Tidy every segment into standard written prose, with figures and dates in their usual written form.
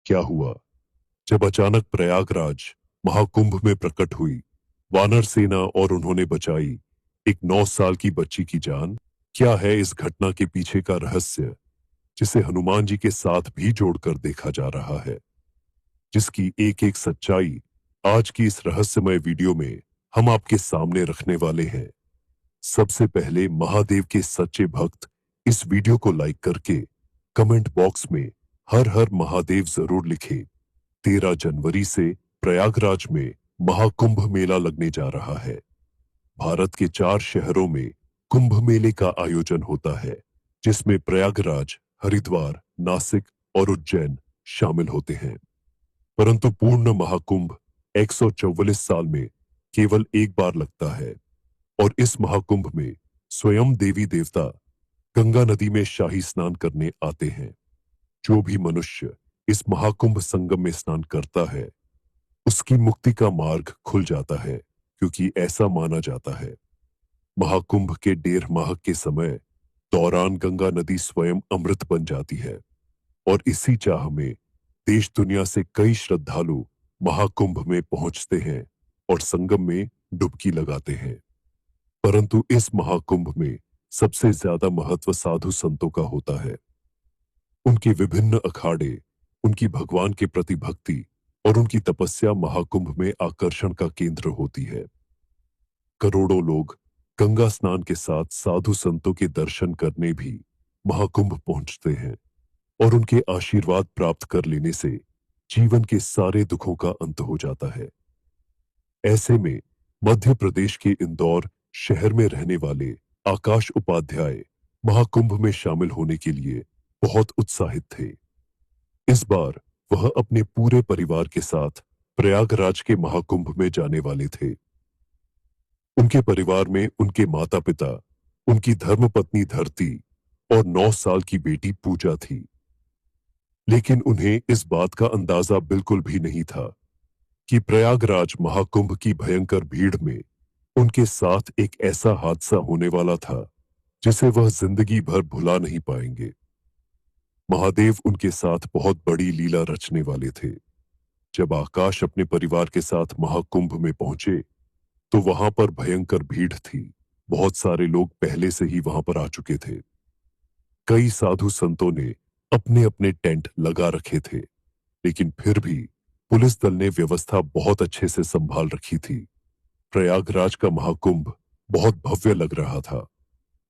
क्या हुआ जब अचानक प्रयागराज महाकुंभ में प्रकट हुई वानर सेना और उन्होंने बचाई एक 9 साल की बच्ची की जान। क्या है इस घटना के पीछे का रहस्य जिसे हनुमान जी के साथ भी जोड़कर देखा जा रहा है, जिसकी एक एक सच्चाई आज की इस रहस्यमय वीडियो में हम आपके सामने रखने वाले हैं। सबसे पहले महादेव के सच्चे भक्त इस वीडियो को लाइक करके कमेंट बॉक्स में हर हर महादेव जरूर लिखें। 13 जनवरी से प्रयागराज में महाकुंभ मेला लगने जा रहा है। भारत के 4 शहरों में कुंभ मेले का आयोजन होता है, जिसमें प्रयागराज, हरिद्वार, नासिक और उज्जैन शामिल होते हैं। परंतु पूर्ण महाकुंभ 144 साल में केवल एक बार लगता है और इस महाकुंभ में स्वयं देवी देवता गंगा नदी में शाही स्नान करने आते हैं। जो भी मनुष्य इस महाकुंभ संगम में स्नान करता है उसकी मुक्ति का मार्ग खुल जाता है, क्योंकि ऐसा माना जाता है महाकुंभ के 1.5 माह के समय दौरान गंगा नदी स्वयं अमृत बन जाती है और इसी चाह में देश दुनिया से कई श्रद्धालु महाकुंभ में पहुंचते हैं और संगम में डुबकी लगाते हैं। परंतु इस महाकुंभ में सबसे ज्यादा महत्व साधु संतों का होता है। उनके विभिन्न अखाड़े, उनकी भगवान के प्रति भक्ति और उनकी तपस्या महाकुंभ में आकर्षण का केंद्र होती है। करोड़ों लोग गंगा स्नान के साथ साधु संतों के दर्शन करने भी महाकुंभ पहुंचते हैं और उनके आशीर्वाद प्राप्त कर लेने से जीवन के सारे दुखों का अंत हो जाता है। ऐसे में मध्य प्रदेश के इंदौर शहर में रहने वाले आकाश उपाध्याय महाकुंभ में शामिल होने के लिए बहुत उत्साहित थे। इस बार वह अपने पूरे परिवार के साथ प्रयागराज के महाकुंभ में जाने वाले थे। उनके परिवार में उनके माता पिता, उनकी धर्मपत्नी धरती और 9 साल की बेटी पूजा थी। लेकिन उन्हें इस बात का अंदाजा बिल्कुल भी नहीं था कि प्रयागराज महाकुंभ की भयंकर भीड़ में उनके साथ एक ऐसा हादसा होने वाला था जिसे वह जिंदगी भर भुला नहीं पाएंगे। महादेव उनके साथ बहुत बड़ी लीला रचने वाले थे। जब आकाश अपने परिवार के साथ महाकुंभ में पहुंचे तो वहां पर भयंकर भीड़ थी। बहुत सारे लोग पहले से ही वहां पर आ चुके थे। कई साधु संतों ने अपने अपने टेंट लगा रखे थे, लेकिन फिर भी पुलिस दल ने व्यवस्था बहुत अच्छे से संभाल रखी थी। प्रयागराज का महाकुंभ बहुत भव्य लग रहा था,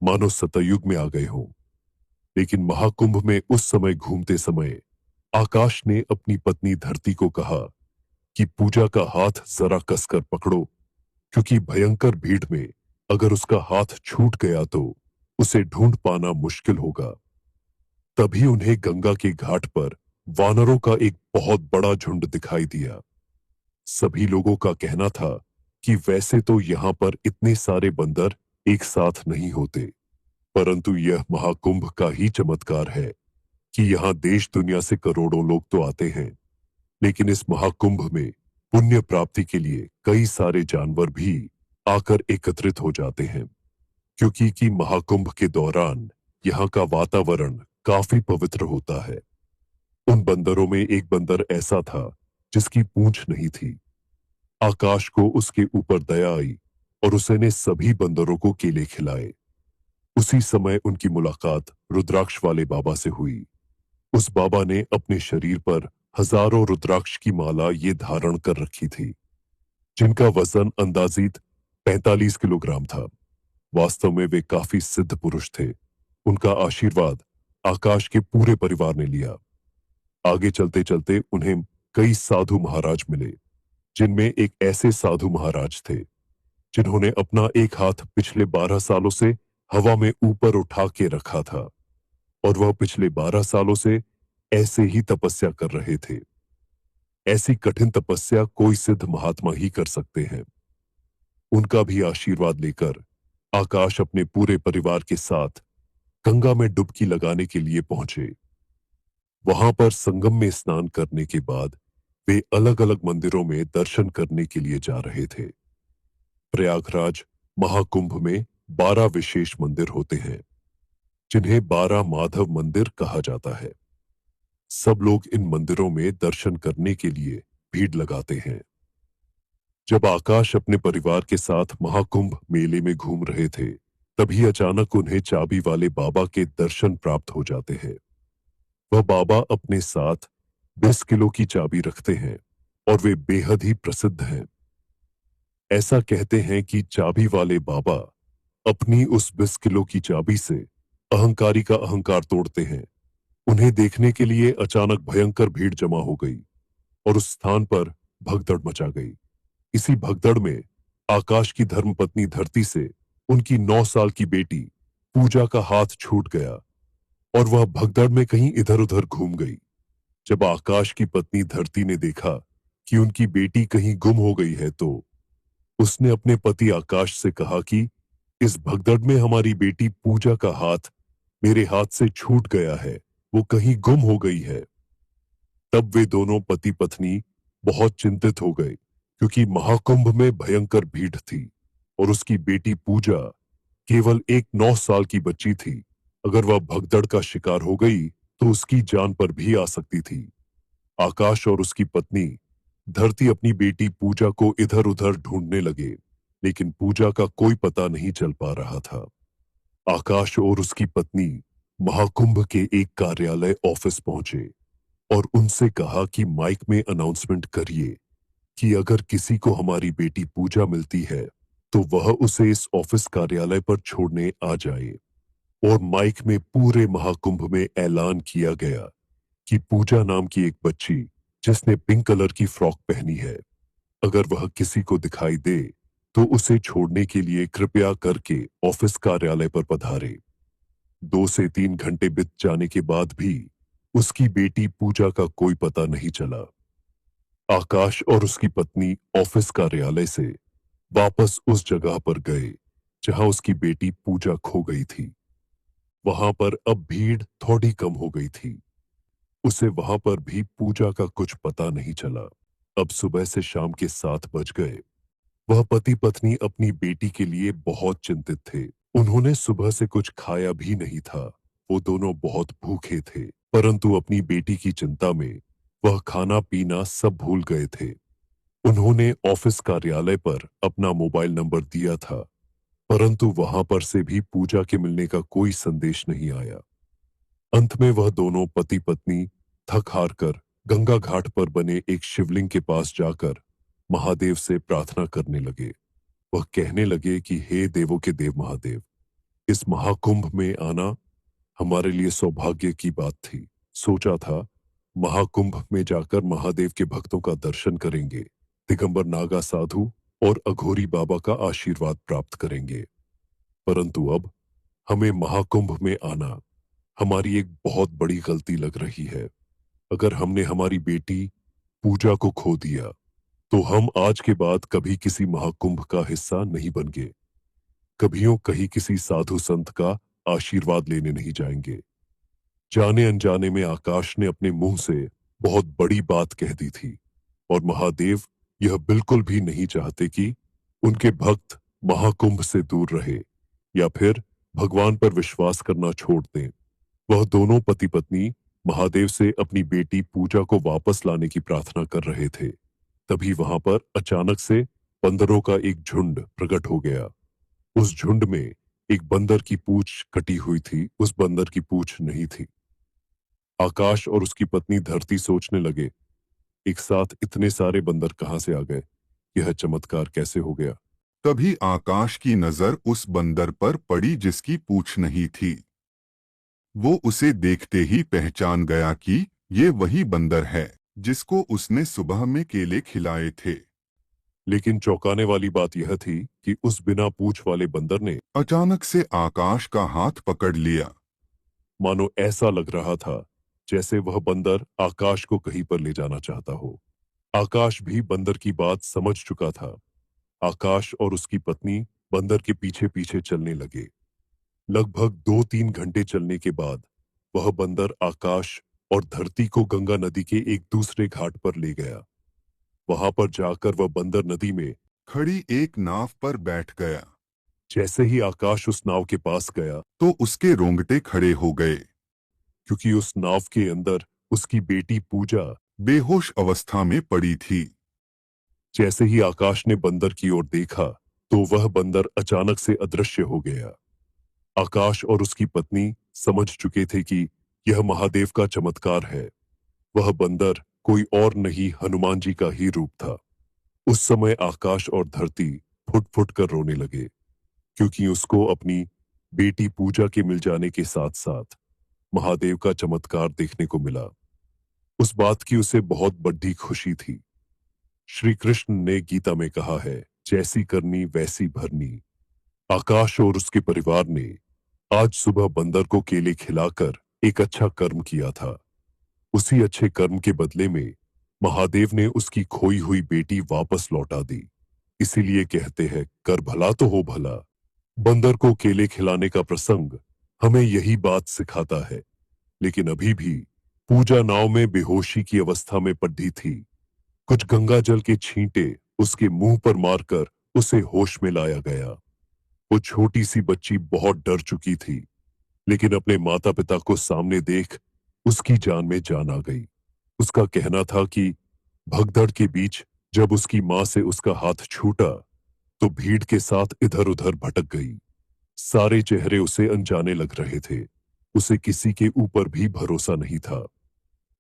मानो सतयुग में आ गए हों। लेकिन महाकुंभ में उस समय घूमते समय आकाश ने अपनी पत्नी धरती को कहा कि पूजा का हाथ जरा कसकर पकड़ो, क्योंकि भयंकर भीड़ में अगर उसका हाथ छूट गया तो उसे ढूंढ पाना मुश्किल होगा। तभी उन्हें गंगा के घाट पर वानरों का एक बहुत बड़ा झुंड दिखाई दिया। सभी लोगों का कहना था कि वैसे तो यहाँ पर इतने सारे बंदर एक साथ नहीं होते, परंतु यह महाकुंभ का ही चमत्कार है कि यहाँ देश दुनिया से करोड़ों लोग तो आते हैं, लेकिन इस महाकुंभ में पुण्य प्राप्ति के लिए कई सारे जानवर भी आकर एकत्रित हो जाते हैं, क्योंकि महाकुंभ के दौरान यहाँ का वातावरण काफी पवित्र होता है। उन बंदरों में एक बंदर ऐसा था जिसकी पूंछ नहीं थी। आकाश को उसके ऊपर दया आई और उसने सभी बंदरों को केले खिलाए। उसी समय उनकी मुलाकात रुद्राक्ष वाले बाबा से हुई। उस बाबा ने अपने शरीर पर हजारों रुद्राक्ष की माला ये धारण कर रखी थी, जिनका वजन अंदाजित 45 किलोग्राम था। वास्तव में वे काफी सिद्ध पुरुष थे। उनका आशीर्वाद आकाश के पूरे परिवार ने लिया। आगे चलते चलते उन्हें कई साधु महाराज मिले, जिनमें एक ऐसे साधु महाराज थे जिन्होंने अपना एक हाथ पिछले 12 सालों से हवा में ऊपर उठा के रखा था और वह पिछले 12 सालों से ऐसे ही तपस्या कर रहे थे। ऐसी कठिन तपस्या कोई सिद्ध महात्मा ही कर सकते हैं। उनका भी आशीर्वाद लेकर आकाश अपने पूरे परिवार के साथ गंगा में डुबकी लगाने के लिए पहुंचे। वहां पर संगम में स्नान करने के बाद वे अलग अलग मंदिरों में दर्शन करने के लिए जा रहे थे। प्रयागराज महाकुंभ में 12 विशेष मंदिर होते हैं, जिन्हें 12 माधव मंदिर कहा जाता है। सब लोग इन मंदिरों में दर्शन करने के लिए भीड़ लगाते हैं। जब आकाश अपने परिवार के साथ महाकुंभ मेले में घूम रहे थे, तभी अचानक उन्हें चाबी वाले बाबा के दर्शन प्राप्त हो जाते हैं। वह बाबा अपने साथ 20 किलो की चाबी रखते हैं और वे बेहद ही प्रसिद्ध हैं। ऐसा कहते हैं कि चाबी वाले बाबा अपनी उस 20 किलो की चाबी से अहंकारी का अहंकार तोड़ते हैं। उन्हें देखने के लिए अचानक भयंकर भीड़ जमा हो गई और उस स्थान पर भगदड़ मचा गई। इसी भगदड़ में आकाश की धर्मपत्नी धरती से उनकी 9 साल की बेटी पूजा का हाथ छूट गया और वह भगदड़ में कहीं इधर उधर घूम गई। जब आकाश की पत्नी धरती ने देखा कि उनकी बेटी कहीं गुम हो गई है, तो उसने अपने पति आकाश से कहा कि इस भगदड़ में हमारी बेटी पूजा का हाथ मेरे हाथ से छूट गया है, वो कहीं गुम हो गई है। तब वे दोनों पति पत्नी बहुत चिंतित हो गए, क्योंकि महाकुंभ में भयंकर भीड़ थी और उसकी बेटी पूजा केवल एक 9 साल की बच्ची थी। अगर वह भगदड़ का शिकार हो गई तो उसकी जान पर भी आ सकती थी। आकाश और उसकी पत्नी धरती अपनी बेटी पूजा को इधर उधर ढूंढने लगे, लेकिन पूजा का कोई पता नहीं चल पा रहा था। आकाश और उसकी पत्नी महाकुंभ के एक कार्यालय ऑफिस पहुंचे और उनसे कहा कि माइक में अनाउंसमेंट करिए कि अगर किसी को हमारी बेटी पूजा मिलती है तो वह उसे इस ऑफिस कार्यालय पर छोड़ने आ जाए। और माइक में पूरे महाकुंभ में ऐलान किया गया कि पूजा नाम की एक बच्ची जिसने पिंक कलर की फ्रॉक पहनी है, अगर वह किसी को दिखाई दे तो उसे छोड़ने के लिए कृपया करके ऑफिस कार्यालय पर पधारे। 2 से 3 घंटे बीत जाने के बाद भी उसकी बेटी पूजा का कोई पता नहीं चला। आकाश और उसकी पत्नी ऑफिस कार्यालय से वापस उस जगह पर गए जहां उसकी बेटी पूजा खो गई थी। वहां पर अब भीड़ थोड़ी कम हो गई थी। उसे वहां पर भी पूजा का कुछ पता नहीं चला। अब सुबह से शाम के 7 बज गए। वह पति पत्नी अपनी बेटी के लिए बहुत चिंतित थे। उन्होंने सुबह से कुछ खाया भी नहीं था। वो दोनों बहुत भूखे थे, परंतु अपनी बेटी की चिंता में वह खाना पीना सब भूल गए थे। उन्होंने ऑफिस कार्यालय पर अपना मोबाइल नंबर दिया था, परंतु वहां पर से भी पूजा के मिलने का कोई संदेश नहीं आया। अंत में वह दोनों पति पत्नी थक हार कर गंगा घाट पर बने एक शिवलिंग के पास जाकर महादेव से प्रार्थना करने लगे। वह कहने लगे कि हे देवों के देव महादेव, इस महाकुंभ में आना हमारे लिए सौभाग्य की बात थी। सोचा था महाकुंभ में जाकर महादेव के भक्तों का दर्शन करेंगे, दिगंबर नागा साधु और अघोरी बाबा का आशीर्वाद प्राप्त करेंगे। परंतु अब हमें महाकुंभ में आना हमारी एक बहुत बड़ी गलती लग रही है। अगर हमने हमारी बेटी पूजा को खो दिया तो हम आज के बाद कभी किसी महाकुंभ का हिस्सा नहीं बनेंगे, कभियों कहीं किसी साधु संत का आशीर्वाद लेने नहीं जाएंगे। जाने अनजाने में आकाश ने अपने मुंह से बहुत बड़ी बात कह दी थी और महादेव यह बिल्कुल भी नहीं चाहते कि उनके भक्त महाकुंभ से दूर रहे या फिर भगवान पर विश्वास करना छोड़ दें। वह दोनों पति पत्नी महादेव से अपनी बेटी पूजा को वापस लाने की प्रार्थना कर रहे थे। तभी वहां पर अचानक से बंदरों का एक झुंड प्रकट हो गया। उस झुंड में एक बंदर की पूंछ कटी हुई थी, उस बंदर की पूंछ नहीं थी। आकाश और उसकी पत्नी धरती सोचने लगे, एक साथ इतने सारे बंदर कहां से आ गए? यह चमत्कार कैसे हो गया? तभी आकाश की नजर उस बंदर पर पड़ी जिसकी पूंछ नहीं थी। वो उसे देखते ही पहचान गया कि ये वही बंदर है जिसको उसने सुबह में केले खिलाए थे। लेकिन चौंकाने वाली बात यह थी कि उस बिना पूंछ वाले बंदर ने अचानक से आकाश का हाथ पकड़ लिया। मानो ऐसा लग रहा था जैसे वह बंदर आकाश को कहीं पर ले जाना चाहता हो। आकाश भी बंदर की बात समझ चुका था। आकाश और उसकी पत्नी बंदर के पीछे पीछे चलने लगे। लगभग 2-3 घंटे चलने के बाद वह बंदर आकाश और धरती को गंगा नदी के एक दूसरे घाट पर ले गया। वहां पर जाकर वह बंदर नदी में खड़ी एक नाव पर बैठ गया। जैसे ही आकाश उस नाव के पास गया तो उसके रोंगटे खड़े हो गए। क्योंकि उस नाव के अंदर उसकी बेटी पूजा बेहोश अवस्था में पड़ी थी। जैसे ही आकाश ने बंदर की ओर देखा तो वह बंदर अचानक से अदृश्य हो गया। आकाश और उसकी पत्नी समझ चुके थे कि यह महादेव का चमत्कार है। वह बंदर कोई और नहीं, हनुमान जी का ही रूप था। उस समय आकाश और धरती फुट फुट कर रोने लगे, क्योंकि उसको अपनी बेटी पूजा के मिल जाने के साथ साथ महादेव का चमत्कार देखने को मिला। उस बात की उसे बहुत बड़ी खुशी थी। श्री कृष्ण ने गीता में कहा है, जैसी करनी वैसी भरनी। आकाश और उसके परिवार ने आज सुबह बंदर को केले खिलाकर एक अच्छा कर्म किया था। उसी अच्छे कर्म के बदले में महादेव ने उसकी खोई हुई बेटी वापस लौटा दी। इसीलिए कहते हैं, कर भला तो हो भला। बंदर को केले खिलाने का प्रसंग हमें यही बात सिखाता है। लेकिन अभी भी पूजा नाव में बेहोशी की अवस्था में पड़ी थी। कुछ गंगा जल के छींटे उसके मुंह पर मारकर उसे होश में लाया गया। वो छोटी सी बच्ची बहुत डर चुकी थी, लेकिन अपने माता पिता को सामने देख उसकी जान में जान आ गई। उसका कहना था कि भगदड़ के बीच जब उसकी मां से उसका हाथ छूटा तो भीड़ के साथ इधर उधर भटक गई। सारे चेहरे उसे अनजाने लग रहे थे। उसे किसी के ऊपर भी भरोसा नहीं था।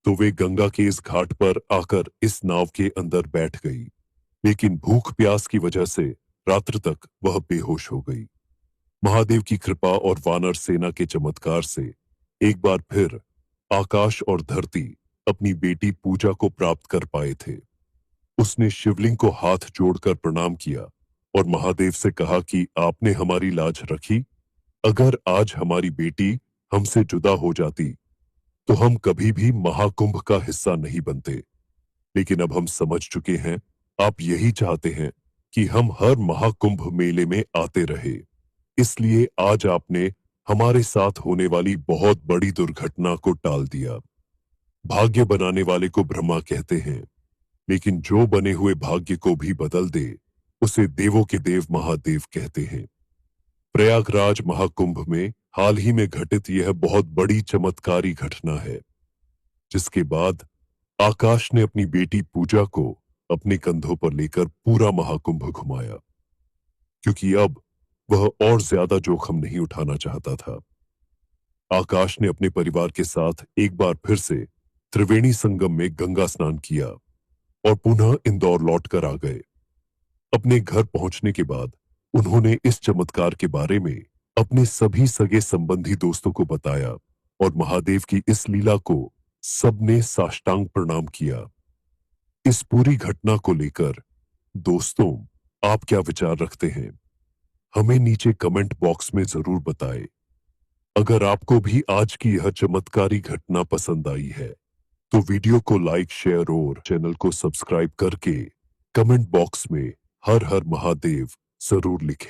तो वे गंगा के इस घाट पर आकर इस नाव के अंदर बैठ गई। लेकिन भूख प्यास की वजह से रात्र तक वह बेहोश हो गई। महादेव की कृपा और वानर सेना के चमत्कार से एक बार फिर आकाश और धरती अपनी बेटी पूजा को प्राप्त कर पाए थे। उसने शिवलिंग को हाथ जोड़कर प्रणाम किया और महादेव से कहा कि आपने हमारी लाज रखी। अगर आज हमारी बेटी हमसे जुदा हो जाती तो हम कभी भी महाकुंभ का हिस्सा नहीं बनते। लेकिन अब हम समझ चुके हैं, आप यही चाहते हैं कि हम हर महाकुंभ मेले में आते रहे। इसलिए आज आपने हमारे साथ होने वाली बहुत बड़ी दुर्घटना को टाल दिया। भाग्य बनाने वाले को ब्रह्मा कहते हैं, लेकिन जो बने हुए भाग्य को भी बदल दे उसे देवों के देव महादेव कहते हैं। प्रयागराज महाकुंभ में हाल ही में घटित यह बहुत बड़ी चमत्कारी घटना है, जिसके बाद आकाश ने अपनी बेटी पूजा को अपने कंधों पर लेकर पूरा महाकुंभ घुमाया, क्योंकि अब वह और ज्यादा जोखिम नहीं उठाना चाहता था। आकाश ने अपने परिवार के साथ एक बार फिर से त्रिवेणी संगम में गंगा स्नान किया और पुनः इंदौर लौटकर आ गए। अपने घर पहुंचने के बाद उन्होंने इस चमत्कार के बारे में अपने सभी सगे संबंधी दोस्तों को बताया और महादेव की इस लीला को सबने साष्टांग प्रणाम किया। इस पूरी घटना को लेकर दोस्तों, आप क्या विचार रखते हैं? हमें नीचे कमेंट बॉक्स में जरूर बताएं। अगर आपको भी आज की यह चमत्कारी घटना पसंद आई है तो वीडियो को लाइक, शेयर और चैनल को सब्सक्राइब करके कमेंट बॉक्स में हर हर महादेव जरूर लिखें।